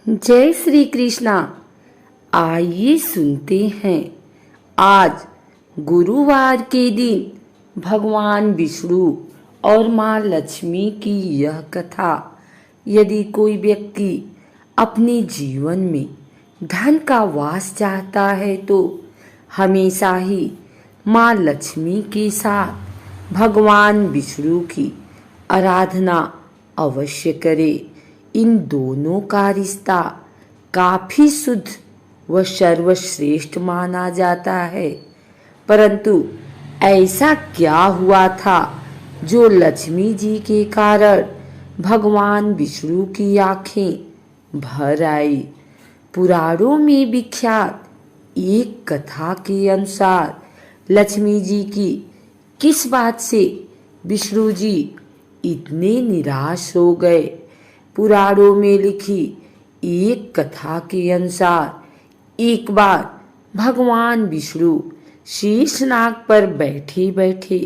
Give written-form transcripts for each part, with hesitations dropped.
जय श्री कृष्णा। आइए सुनते हैं आज गुरुवार के दिन भगवान विष्णु और माँ लक्ष्मी की यह कथा। यदि कोई व्यक्ति अपने जीवन में धन का वास चाहता है तो हमेशा ही माँ लक्ष्मी के साथ भगवान विष्णु की आराधना अवश्य करे। इन दोनों का रिश्ता काफी शुद्ध व सर्वश्रेष्ठ माना जाता है। परंतु ऐसा क्या हुआ था जो लक्ष्मी जी के कारण भगवान विष्णु की आंखें भर आई। पुराणों में विख्यात एक कथा के अनुसार लक्ष्मी जी की किस बात से विष्णु जी इतने निराश हो गए। पुराणों में लिखी एक कथा के अनुसार एक बार भगवान विष्णु शीर्षनाग पर बैठे बैठे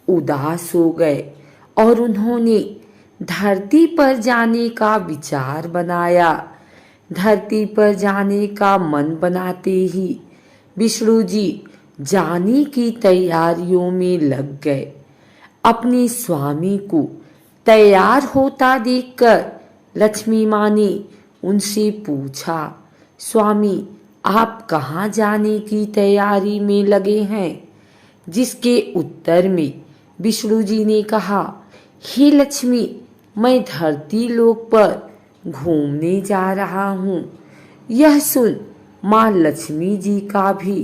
उदास हो गए और उन्होंने धरती पर जाने का विचार बनाया। धरती पर जाने का मन बनाते ही विष्णु जी जाने की तैयारियों में लग गए। अपने स्वामी को तैयार होता देखकर लक्ष्मी माँ ने उनसे पूछा, स्वामी आप कहाँ जाने की तैयारी में लगे हैं। जिसके उत्तर में विष्णु जी ने कहा, हे लक्ष्मी, मैं धरती लोक पर घूमने जा रहा हूँ। यह सुन माँ लक्ष्मी जी का भी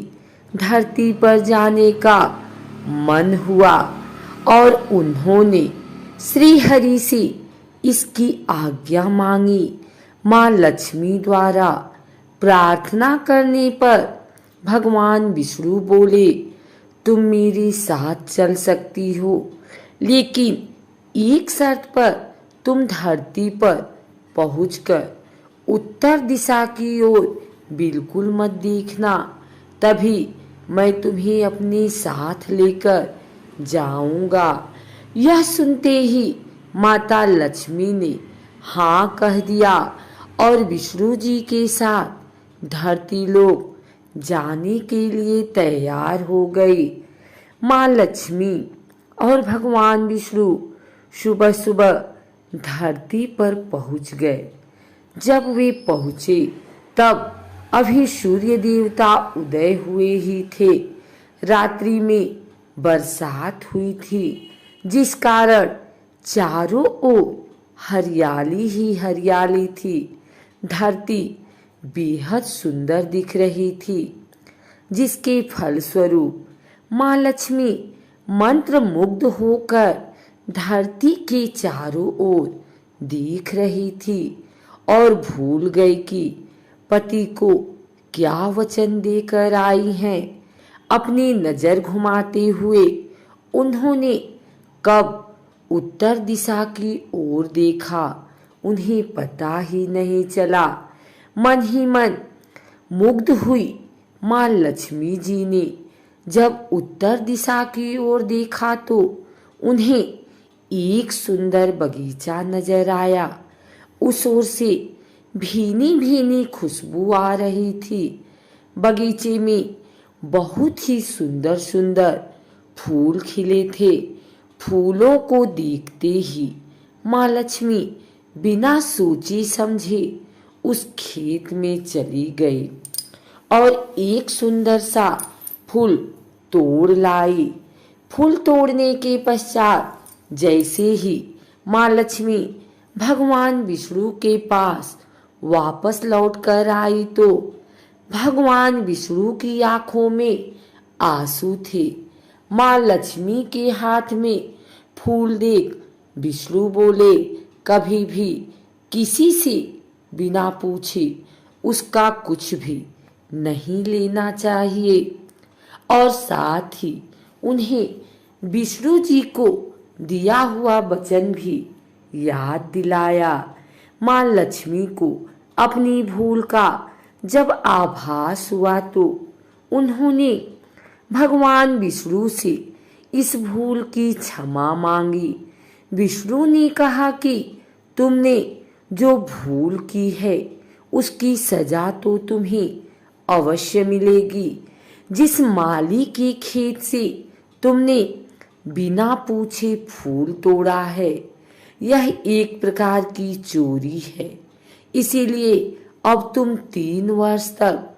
धरती पर जाने का मन हुआ और उन्होंने श्री हरि से इसकी आज्ञा मांगी। माँ लक्ष्मी द्वारा प्रार्थना करने पर भगवान विष्णु बोले, तुम मेरे साथ चल सकती हो, लेकिन एक शर्त पर तुम धरती पर पहुंचकर उत्तर दिशा की ओर बिल्कुल मत देखना, तभी मैं तुम्हें अपने साथ लेकर जाऊंगा। यह सुनते ही माता लक्ष्मी ने हाँ कह दिया और विष्णु जी के साथ धरती लोक जाने के लिए तैयार हो गई। माँ लक्ष्मी और भगवान विष्णु सुबह सुबह धरती पर पहुंच गए। जब वे पहुंचे तब अभी सूर्य देवता उदय हुए ही थे। रात्रि में बरसात हुई थी, जिस कारण चारों ओर हरियाली ही हरियाली थी। धरती बेहद सुंदर दिख रही थी, जिसके फलस्वरूप माँ लक्ष्मी मंत्र मुग्ध होकर धरती के चारों ओर देख रही थी और भूल गई कि पति को क्या वचन देकर आई हैं। अपनी नजर घुमाते हुए उन्होंने कब उत्तर दिशा की ओर देखा, उन्हें पता ही नहीं चला। मन ही मन मुग्ध हुई माँ लक्ष्मी जी ने जब उत्तर दिशा की ओर देखा तो उन्हें एक सुंदर बगीचा नजर आया। उस ओर से भीनी भीनी खुशबू आ रही थी। बगीचे में बहुत ही सुंदर सुंदर फूल खिले थे। फूलों को देखते ही माँ लक्ष्मी बिना सोचे समझे उस खेत में चली गई और एक सुंदर सा फूल तोड़ लाई। फूल तोड़ने के पश्चात जैसे ही माँ लक्ष्मी भगवान विष्णु के पास वापस लौट कर आई तो भगवान विष्णु की आंखों में आंसू थे। माँ लक्ष्मी के हाथ में फूल देख विष्णु बोले, कभी भी किसी से बिना पूछे उसका कुछ भी नहीं लेना चाहिए। और साथ ही उन्हें विष्णु जी को दिया हुआ वचन भी याद दिलाया। माँ लक्ष्मी को अपनी भूल का जब आभास हुआ तो उन्होंने भगवान विष्णु से इस भूल की क्षमा मांगी। विष्णु ने कहा कि तुमने जो भूल की है उसकी सजा तो तुम्हें अवश्य मिलेगी। जिस माली के खेत से तुमने बिना पूछे फूल तोड़ा है, यह एक प्रकार की चोरी है। इसीलिए अब तुम 3 वर्ष तक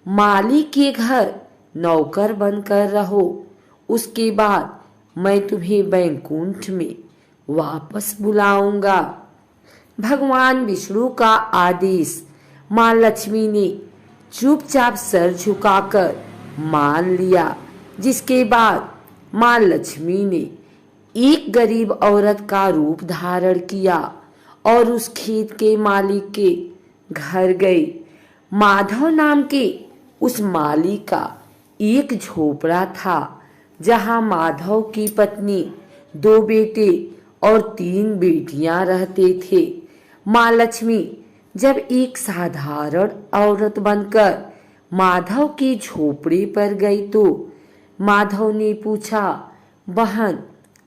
माली के घर नौकर बनकर रहो। उसके बाद मैं तुम्हें बैकुंठ में वापस बुलाऊंगा। भगवान विष्णु का आदेश माँ लक्ष्मी ने चुपचाप सर झुकाकर मान लिया। जिसके बाद माँ लक्ष्मी ने एक गरीब औरत का रूप धारण किया और उस खेत के मालिक के घर गई। माधव नाम के उस मालिक का एक झोपड़ा था, जहां माधव की पत्नी, 2 बेटे और 3 बेटियां रहते थे। माँ लक्ष्मी जब एक साधारण औरत बनकर माधव के झोपड़े पर गई तो माधव ने पूछा, बहन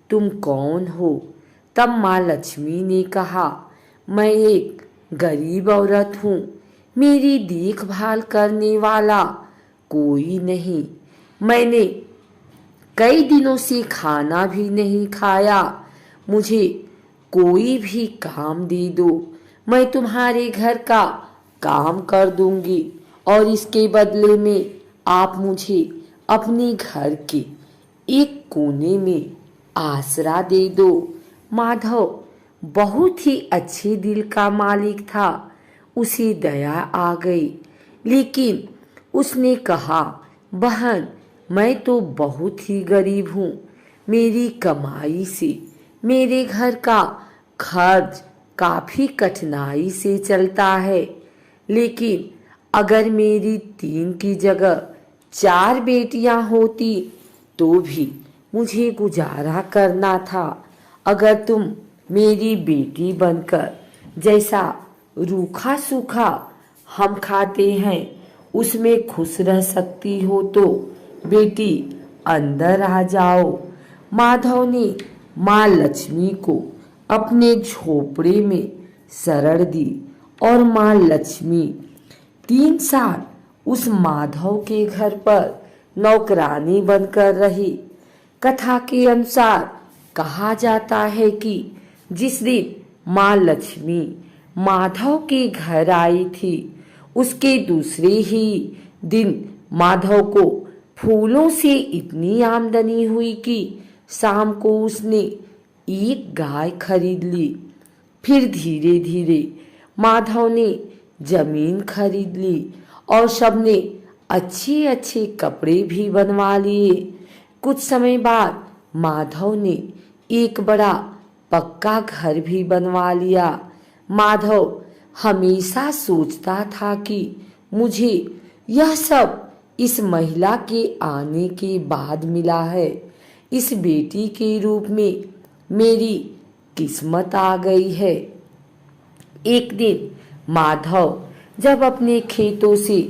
तुम कौन हो? तब माँ लक्ष्मी ने कहा, मैं एक गरीब औरत हूँ, मेरी देखभाल करने वाला कोई नहीं। मैंने कई दिनों से खाना भी नहीं खाया, मुझे कोई भी काम दे दो, मैं तुम्हारे घर का काम कर दूंगी और इसके बदले में आप मुझे अपने घर के एक कोने में आसरा दे दो। माधव बहुत ही अच्छे दिल का मालिक था, उसे दया आ गई, लेकिन उसने कहा, बहन मैं तो बहुत ही गरीब हूँ, मेरी कमाई से मेरे घर का खर्च काफी कठिनाई से चलता है, लेकिन अगर मेरी 3 की जगह 4 बेटियां होती तो भी मुझे गुजारा करना था। अगर तुम मेरी बेटी बनकर जैसा रूखा सूखा हम खाते हैं उसमें खुश रह सकती हो तो बेटी अंदर आ जाओ। माधव ने माँ लक्ष्मी को अपने झोपड़े में शरण दी और माँ लक्ष्मी 3 साल उस माधव के घर पर नौकरानी बनकर रही। कथा के अनुसार कहा जाता है कि जिस दिन माँ लक्ष्मी माधव के घर आई थी, उसके दूसरे ही दिन माधव को फूलों से इतनी आमदनी हुई कि शाम को उसने एक गाय खरीद ली। फिर धीरे धीरे माधव ने जमीन खरीद ली और सबने अच्छे अच्छे कपड़े भी बनवा लिए। कुछ समय बाद माधव ने एक बड़ा पक्का घर भी बनवा लिया। माधव हमेशा सोचता था कि मुझे यह सब इस महिला के आने के बाद मिला है। इस बेटी के रूप में मेरी किस्मत आ गई है। एक दिन माधव जब अपने खेतों से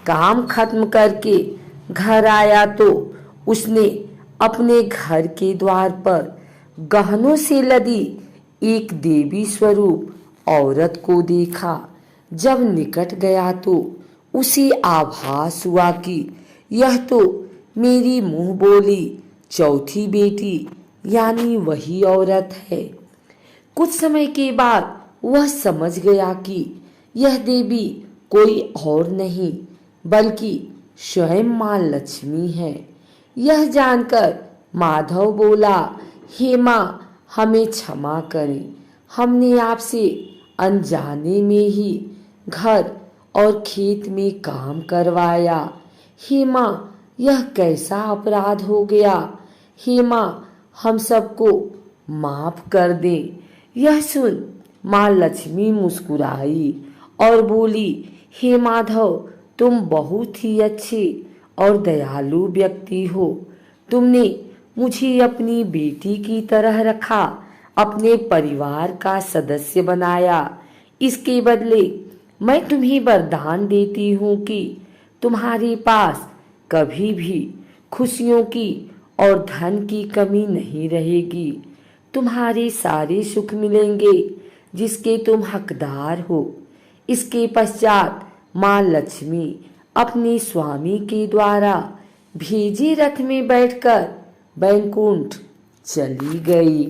काम खत्म करके घर आया तो उसने अपने घर के द्वार पर गहनों से लदी एक देवी स्वरूप औरत को देखा। जब निकट गया तो उसे आभास हुआ कि यह तो मेरी मुंह बोली चौथी बेटी यानी वही औरत है। कुछ समय के बाद वह समझ गया कि यह देवी कोई और नहीं बल्कि स्वयं माँ लक्ष्मी है। यह जानकर माधव बोला, हे माँ हमें क्षमा करें, हमने आपसे अनजाने में ही घर और खेत में काम करवाया। हे माँ यह कैसा अपराध हो गया, हे माँ हम सबको माफ कर दें। यह सुन माँ लक्ष्मी मुस्कुराई और बोली, हे माधव तुम बहुत ही अच्छे और दयालु व्यक्ति हो। तुमने मुझे अपनी बेटी की तरह रखा, अपने परिवार का सदस्य बनाया। इसके बदले मैं तुम्हें वरदान देती हूँ कि तुम्हारे पास कभी भी खुशियों की और धन की कमी नहीं रहेगी। तुम्हारे सारे सुख मिलेंगे जिसके तुम हकदार हो। इसके पश्चात माँ लक्ष्मी अपने स्वामी के द्वारा भेजे रथ में बैठकर बैकुंठ चली गई।